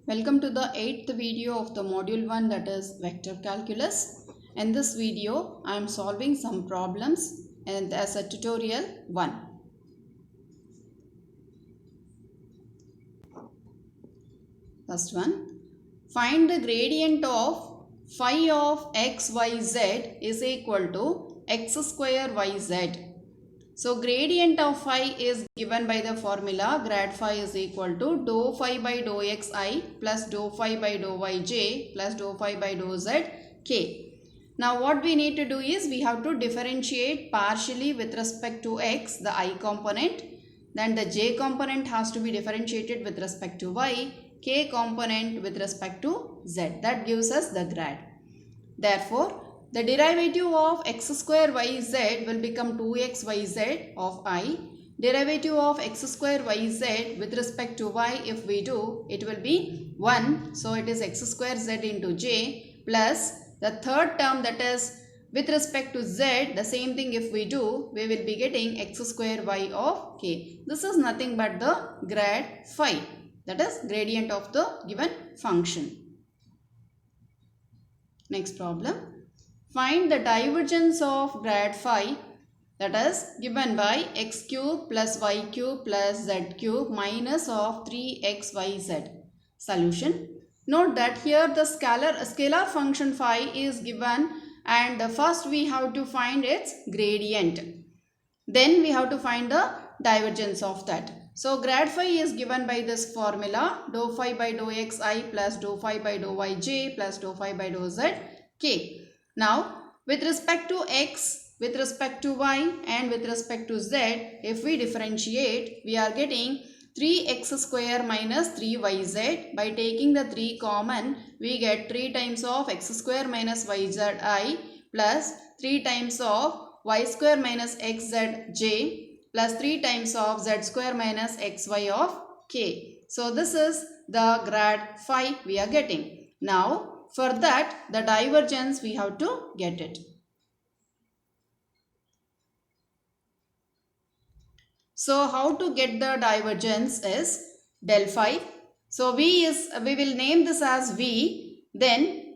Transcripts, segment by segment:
Welcome to the 8th video of the module 1, that is vector calculus. In this video I am solving some problems and as a tutorial 1. First one, find the gradient of phi of xyz is equal to x square yz. So gradient of phi is given by the formula grad phi is equal to dou phi by dou xi plus dou phi by dou yj plus dou phi by dou zk. Now what we need to do is we have to differentiate partially with respect to x the I component, then the j component has to be differentiated with respect to y, k component with respect to z. That gives us the grad. Therefore, the derivative of x square yz will become 2xyz of I. Derivative of x square yz with respect to y, if we do, it will be 1. So it is x square z into j plus the third term, that is with respect to z, the same thing if we do, we will be getting x square y of k. This is nothing but the grad phi, that is gradient of the given function. Next problem. Find the divergence of grad phi, that is given by x cube plus y cube plus z cube minus of 3xyz. Solution. Note that here the scalar function phi is given and first we have to find its gradient. Then we have to find the divergence of that. So grad phi is given by this formula dou phi by dou xi plus dou phi by dou yj plus dou phi by dou zk. Now, with respect to x, with respect to y and with respect to z, if we differentiate, we are getting 3x square minus 3yz. By taking the 3 common, we get 3 times of x square minus yzi plus 3 times of y square minus xzj plus 3 times of z square minus xy of k. So, this is the grad phi we are getting. Now, for that, the divergence we have to get it. So how to get the divergence is del phi. So we will name this as v. Then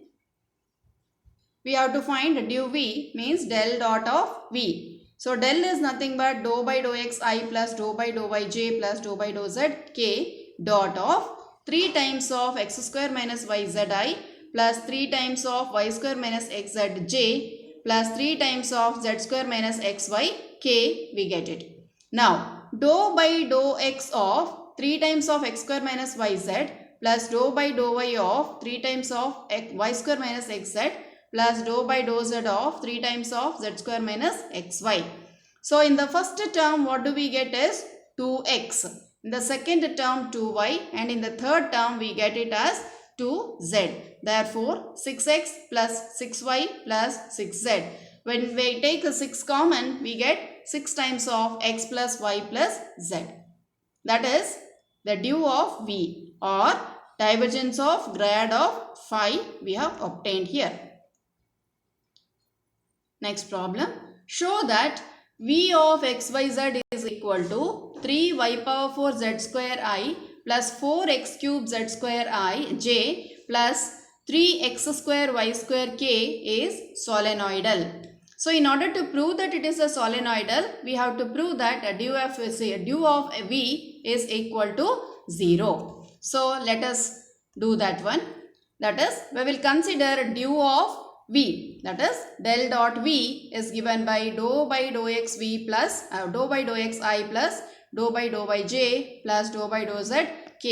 we have to find du v means del dot of v. So del is nothing but dou by dou xi plus dou by dou yj plus dou by dou zk dot of 3 times of x square minus yzi plus 3 times of y square minus xzj plus 3 times of z square minus xyk, we get it. Now, dou by dou x of 3 times of x square minus yz plus dou by dou y of 3 times of y square minus xz plus dou by dou z of 3 times of z square minus xy. So, in the first term, what do we get is 2x. In the second term, 2y, and in the third term, we get it as 2z. Therefore, 6x plus 6y plus 6z. When we take a 6 common, we get 6 times of x plus y plus z. That is the du of v or divergence of grad of phi we have obtained here. Next problem. Show that v of xyz is equal to 3y power 4 z square I plus 4x cube z square I j plus 3x square y square k is solenoidal. So, in order to prove that it is a solenoidal, we have to prove that a du of v is equal to 0. So, let us do that one. That is, we will consider du of v. That is, del dot v is given by dou xv plus dou by dou xi plus dou by dou yj plus dou by dou zk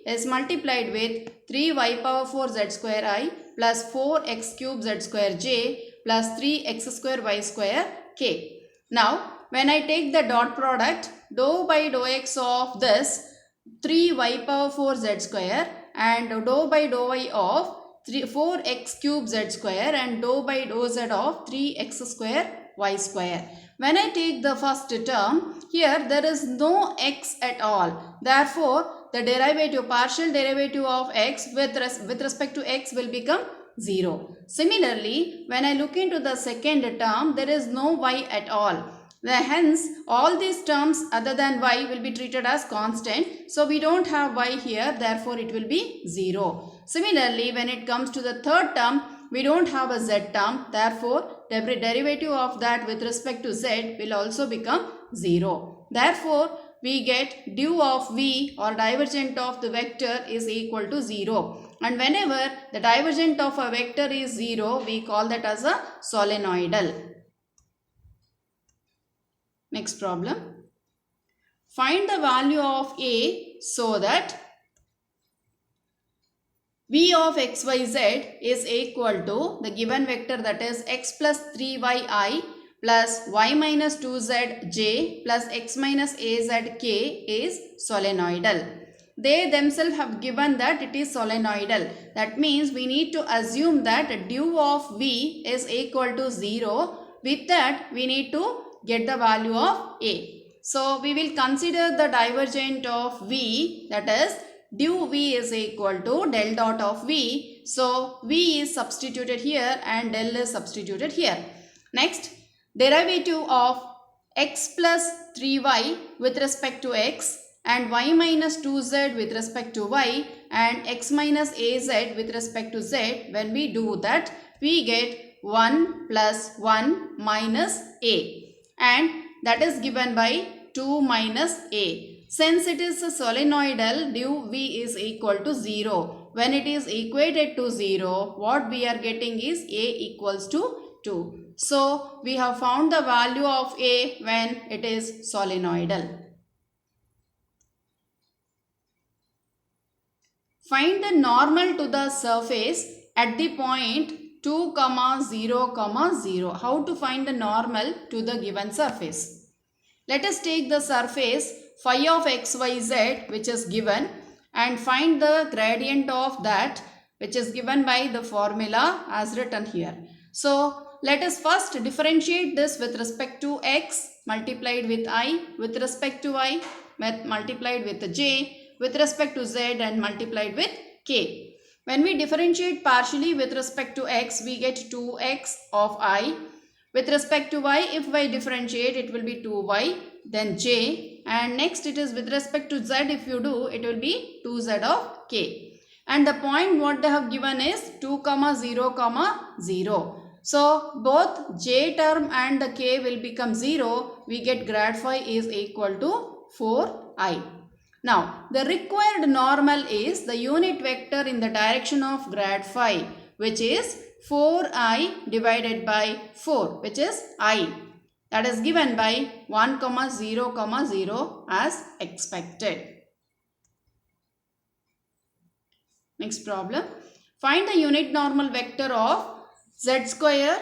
is multiplied with 3y power 4 z square I plus 4x cube z square j plus 3x square y square k. Now, when I take the dot product, dou by dou x of this 3y power 4 z square and dou by dou y of 4x cube z square and dou by dou z of 3x square y square. When I take the first term, here there is no x at all. Therefore, the derivative, partial derivative of x with respect to x will become 0. Similarly, when I look into the second term, there is no y at all. Hence, all these terms other than y will be treated as constant. So, we don't have y here, therefore, it will be 0. Similarly, when it comes to the third term, we don't have a z term. Therefore, the derivative of that with respect to z will also become 0. Therefore, we get du of v or divergent of the vector is equal to 0. And whenever the divergent of a vector is 0, we call that as a solenoidal. Next problem. Find the value of a so that v of xyz is equal to the given vector, that is x plus 3yi plus y minus 2zj plus x minus azk is solenoidal. They themselves have given that it is solenoidal. That means we need to assume that du of v is equal to 0. With that, we need to get the value of a. So, we will consider the divergent of v, that is du v is equal to del dot of v. So, v is substituted here and del is substituted here. Next, derivative of x plus 3y with respect to x and y minus 2z with respect to y and x minus az with respect to z. When we do that, we get 1 plus 1 minus a, and that is given by 2 minus a. Since it is a solenoidal, du v is equal to 0. When it is equated to 0, what we are getting is a equals to 2. So, we have found the value of a when it is solenoidal. Find the normal to the surface at the point 2, 0, 0. How to find the normal to the given surface? Let us take the surface phi of xyz which is given and find the gradient of that which is given by the formula as written here. So, let us first differentiate this with respect to x multiplied with I, with respect to y multiplied with j, with respect to z and multiplied with k. When we differentiate partially with respect to x, we get 2x of I. With respect to y, if y differentiate, it will be 2y, then j. And next it is with respect to z, if you do, it will be 2z of k. And the point what they have given is 2, 0, 0. So, both j term and the k will become 0. We get grad phi is equal to 4i. Now, the required normal is the unit vector in the direction of grad phi, which is 4i divided by 4, which is I. That is given by 1, 0, 0 as expected. Next problem. Find the unit normal vector of z square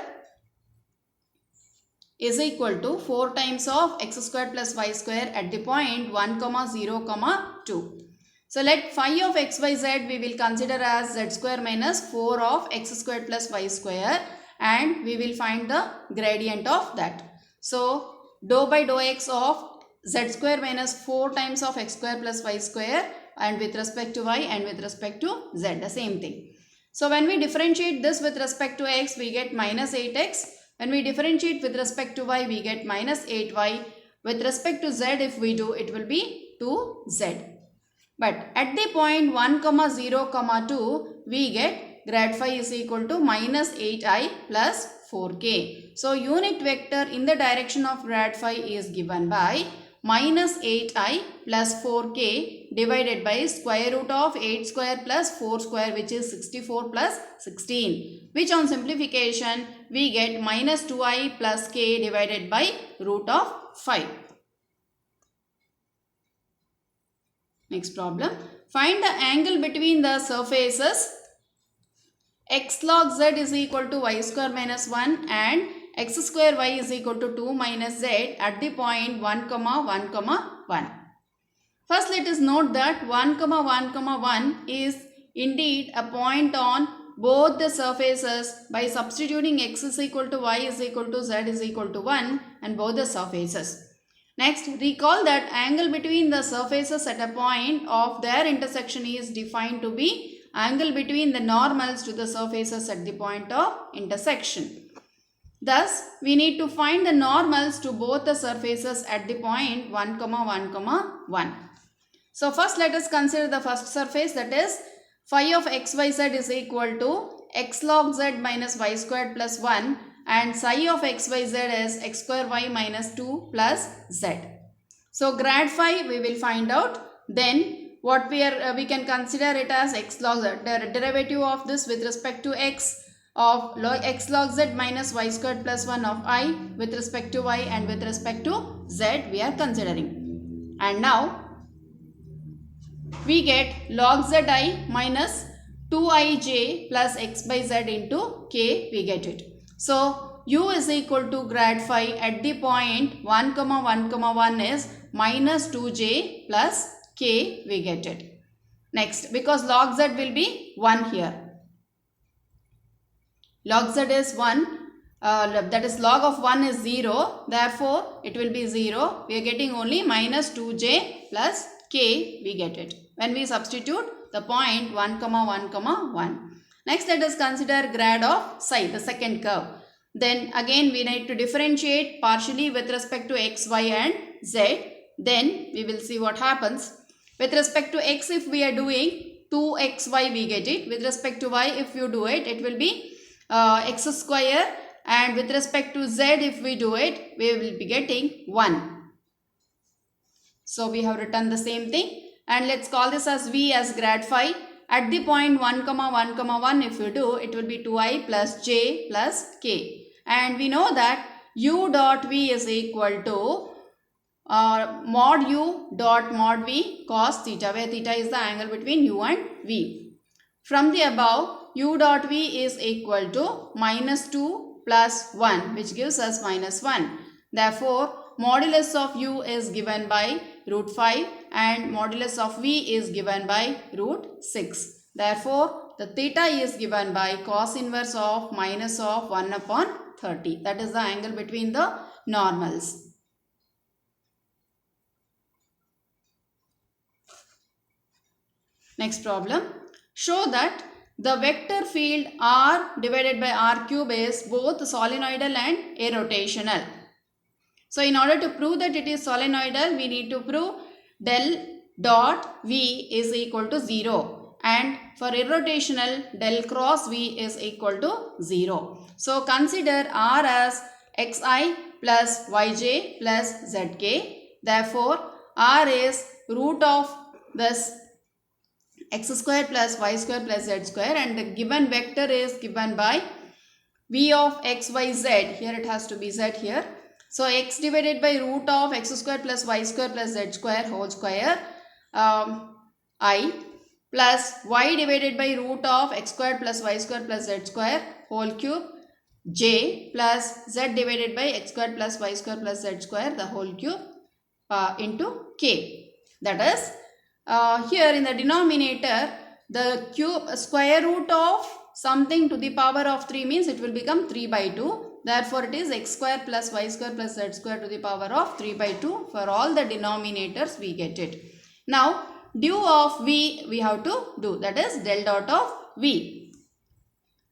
is equal to 4 times of x square plus y square at the point 1, 0, 2. So, let phi of xyz we will consider as z square minus 4 of x square plus y square, and we will find the gradient of that. So, dou by dou x of z square minus 4 times of x square plus y square, and with respect to y and with respect to z, the same thing. So, when we differentiate this with respect to x, we get minus 8x. When we differentiate with respect to y, we get minus 8y. With respect to z, if we do, it will be 2z. But at the point 1, 0, 2, we get grad phi is equal to minus 8i plus 4k. So, unit vector in the direction of grad phi is given by minus 8i plus 4k divided by square root of 8 square plus 4 square, which is 64 plus 16, which on simplification we get minus 2i plus k divided by root of 5. Next problem. Find the angle between the surfaces x log z is equal to y square minus 1 and x square y is equal to 2 minus z at the point 1, 1. First, let us note that 1, 1 is indeed a point on both the surfaces by substituting x is equal to y is equal to z is equal to 1 and both the surfaces. Next, recall that angle between the surfaces at a point of their intersection is defined to be angle between the normals to the surfaces at the point of intersection. Thus, we need to find the normals to both the surfaces at the point 1, 1, 1. So, first let us consider the first surface, that is phi of xyz is equal to x log z minus y squared plus 1, and psi of xyz is x square y minus 2 plus z. So, grad phi we will find out. Then what we can consider it as x log z, the derivative of this with respect to x of x log z minus y squared plus 1 of I with respect to y and with respect to z we are considering. And now we get log zi minus 2ij plus x by z into k, we get it. So, u is equal to grad phi at the point 1, 1, 1 is minus 2j plus k, we get it. Next, because log z will be 1 here. Log z is 1, that is log of 1 is 0, therefore it will be 0. We are getting only minus 2j plus k, we get it when we substitute the point 1, 1, 1. Next, let us consider grad of psi, the second curve. Then again we need to differentiate partially with respect to x, y and z. Then we will see what happens. With respect to x, if we are doing 2xy, we get it. With respect to y, if you do it, it will be x square, and with respect to z, if we do it, we will be getting 1. So, we have written the same thing, and let's call this as v as grad phi. At the point 1, 1, 1, if you do, it will be 2i plus j plus k. And we know that u dot v is equal to mod u dot mod v cos theta, where theta is the angle between u and v. From the above, u dot v is equal to minus 2 plus 1, which gives us minus 1. Therefore, modulus of u is given by root 5 and modulus of v is given by root 6. Therefore, the theta is given by cos inverse of minus of 1 upon 30. That is the angle between the normals. Next problem. Show that the vector field r divided by r cube is both solenoidal and irrotational. So, in order to prove that it is solenoidal, we need to prove del dot v is equal to 0, and for irrotational, del cross v is equal to 0. So, consider r as xi plus yj plus zk. Therefore, r is root of this x square plus y square plus z square, and the given vector is given by v of x, y, z. Here it has to be z here. So, x divided by root of x square plus y square plus z square whole square I plus y divided by root of x square plus y square plus z square whole cube j plus z divided by x square plus y square plus z square the whole cube into k. That is, here in the denominator, the cube square root of something to the power of 3 means it will become 3 by 2. Therefore, it is x square plus y square plus z square to the power of 3 by 2. For all the denominators, we get it. Now, due of v we have to do, that is del dot of v.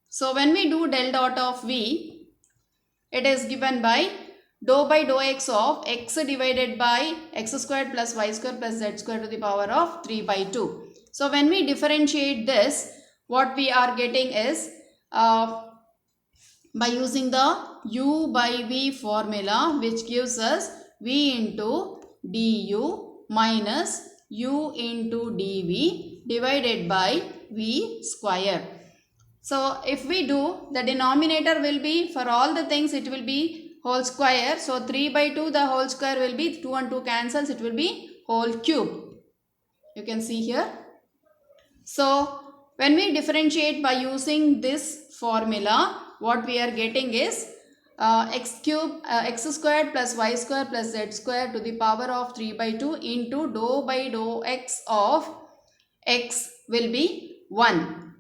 So, when we do del dot of v, it is given by dou by dou x of x divided by x squared plus y square plus z square to the power of 3 by 2. So, when we differentiate this, what we are getting is by using the u by v formula, which gives us v into du minus u into dv divided by v square. So, if we do, the denominator will be, for all the things it will be whole square. So, 3 by 2 the whole square will be 2 and 2 cancels, it will be whole cube. You can see here. So, when we differentiate by using this formula, what we are getting is x squared plus y square plus z square to the power of 3 by 2 into dou by dou x of x will be 1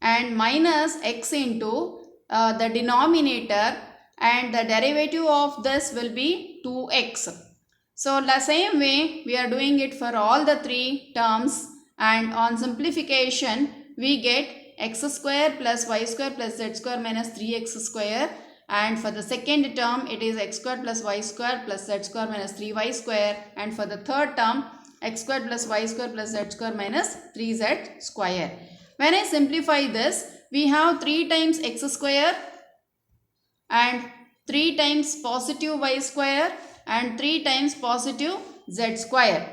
and minus x into the denominator, and the derivative of this will be 2x. So, the same way we are doing it for all the 3 terms, and on simplification we get x square plus y square plus z square minus 3x square, and for the second term it is x square plus y square plus z square minus 3y square, and for the third term x square plus y square plus z square minus 3z square. When I simplify this, we have 3 times x square and 3 times positive y square and 3 times positive z square.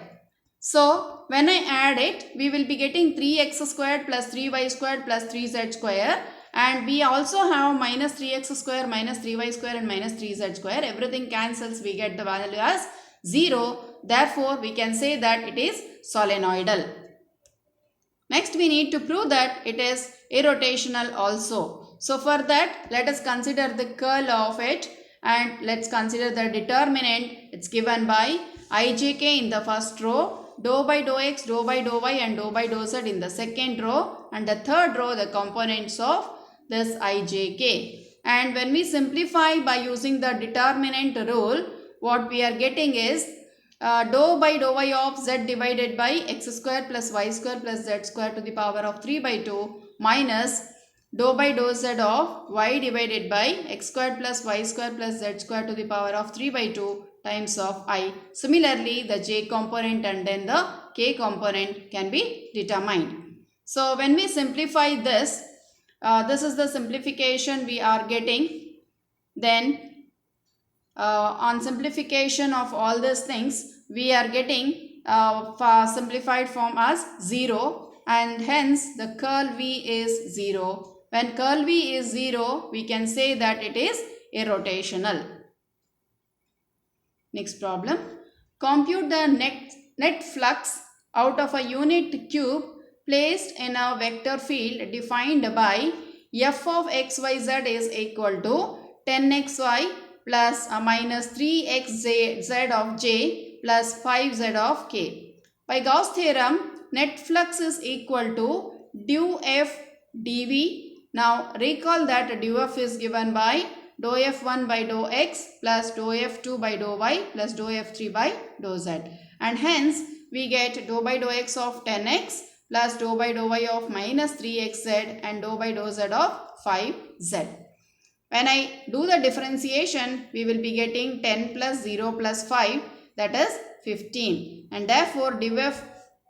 So when I add it, we will be getting 3x squared plus 3y squared plus 3z square, and we also have minus 3x square minus 3y square and minus 3z square. Everything cancels, we get the value as 0. Therefore, we can say that it is solenoidal. Next, we need to prove that it is irrotational also. So for that, let us consider the curl of it, and let's consider the determinant. It's given by ijk in the first row, dou by dou x, dou by dou y and dou by dou z in the second row, and the third row the components of this ijk. And when we simplify by using the determinant rule, what we are getting is dou by dou y of z divided by x square plus y square plus z square to the power of 3 by 2 minus dou by dou z of y divided by x square plus y square plus z square to the power of 3 by 2 times of I. Similarly, the j component and then the k component can be determined. So when we simplify this, this is the simplification we are getting. Then on simplification of all these things, we are getting simplified form as 0, and hence the curl V is 0. When curl V is 0, we can say that it is irrotational. Next problem. Compute the net flux out of a unit cube placed in a vector field defined by f of xyz is equal to 10xy plus minus 3xz of j plus 5z of k. By Gauss theorem, net flux is equal to dou f dv. Now recall that dou f is given by dou f1 by dou x plus dou f2 by dou y plus dou f3 by dou z, and hence we get dou by dou x of 10x plus dou by dou y of minus 3xz and dou by dou z of 5z. When I do the differentiation, we will be getting 10 plus 0 plus 5, that is 15, and therefore dou f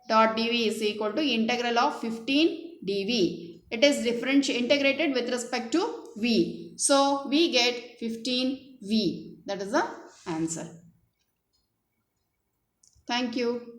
dot dv is equal to integral of 15 dv. It is integrated with respect to v. So we get 15v. That is the answer. Thank you.